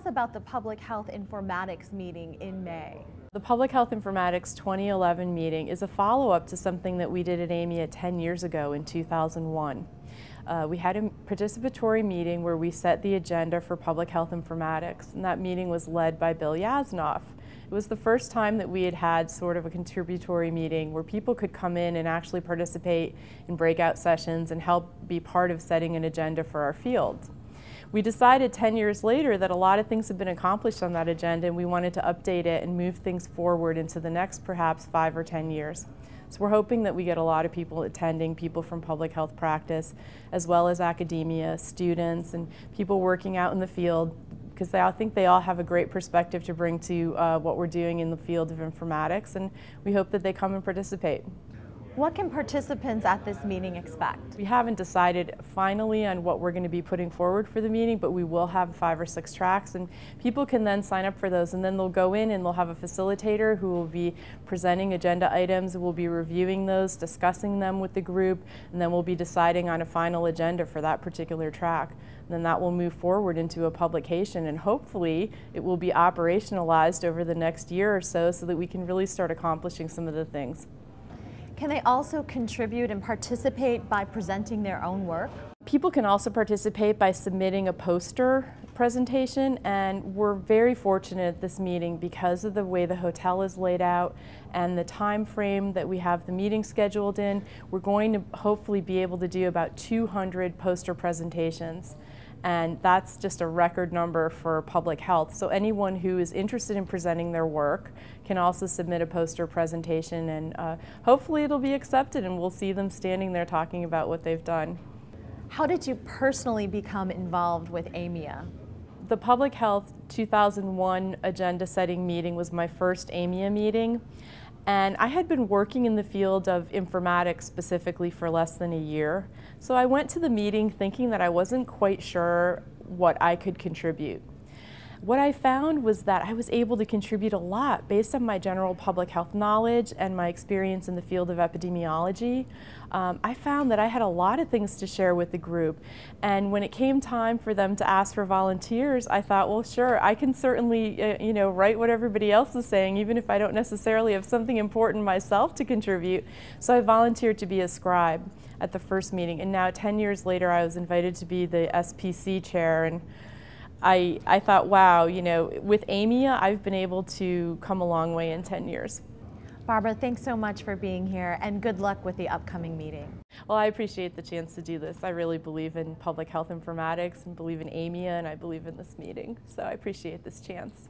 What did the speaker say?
us about the Public Health Informatics meeting in May. The Public Health Informatics 2011 meeting is a follow-up to something that we did at AMIA 10 years ago in 2001. We had a participatory meeting where we set the agenda for Public Health Informatics, and that meeting was led by Bill Yasnoff. It was the first time that we had had sort of a contributory meeting where people could come in and actually participate in breakout sessions and help be part of setting an agenda for our field. We decided 10 years later that a lot of things have been accomplished on that agenda, and we wanted to update it and move things forward into the next perhaps 5 or 10 years. So we're hoping that we get a lot of people attending, people from public health practice, as well as academia, students, and people working out in the field, because I think they all have a great perspective to bring to what we're doing in the field of informatics, and we hope that they come and participate. What can participants at this meeting expect? We haven't decided finally on what we're going to be putting forward for the meeting, but we will have 5 or 6 tracks, and people can then sign up for those, and then they'll go in and they'll have a facilitator who will be presenting agenda items. We'll be reviewing those, discussing them with the group, and then we'll be deciding on a final agenda for that particular track. And then that will move forward into a publication, and hopefully it will be operationalized over the next year or so that we can really start accomplishing some of the things. Can they also contribute and participate by presenting their own work? People can also participate by submitting a poster presentation, and we're very fortunate at this meeting because of the way the hotel is laid out and the time frame that we have the meeting scheduled in. We're going to hopefully be able to do about 200 poster presentations, and that's just a record number for public health. So anyone who is interested in presenting their work can also submit a poster presentation, and hopefully it'll be accepted and we'll see them standing there talking about what they've done. How did you personally become involved with AMIA? The Public Health 2001 agenda setting meeting was my first AMIA meeting, and I had been working in the field of informatics specifically for less than a year. So I went to the meeting thinking that I wasn't quite sure what I could contribute. What I found was that I was able to contribute a lot based on my general public health knowledge and my experience in the field of epidemiology. I found that I had a lot of things to share with the group, and when it came time for them to ask for volunteers, I thought, well, sure, I can certainly write what everybody else is saying, even if I don't necessarily have something important myself to contribute. So I volunteered to be a scribe at the first meeting, and now 10 years later I was invited to be the SPC chair, and I thought, wow, with AMIA, I've been able to come a long way in 10 years. Barbara, thanks so much for being here, and good luck with the upcoming meeting. Well, I appreciate the chance to do this. I really believe in public health informatics and believe in AMIA, and I believe in this meeting. So I appreciate this chance.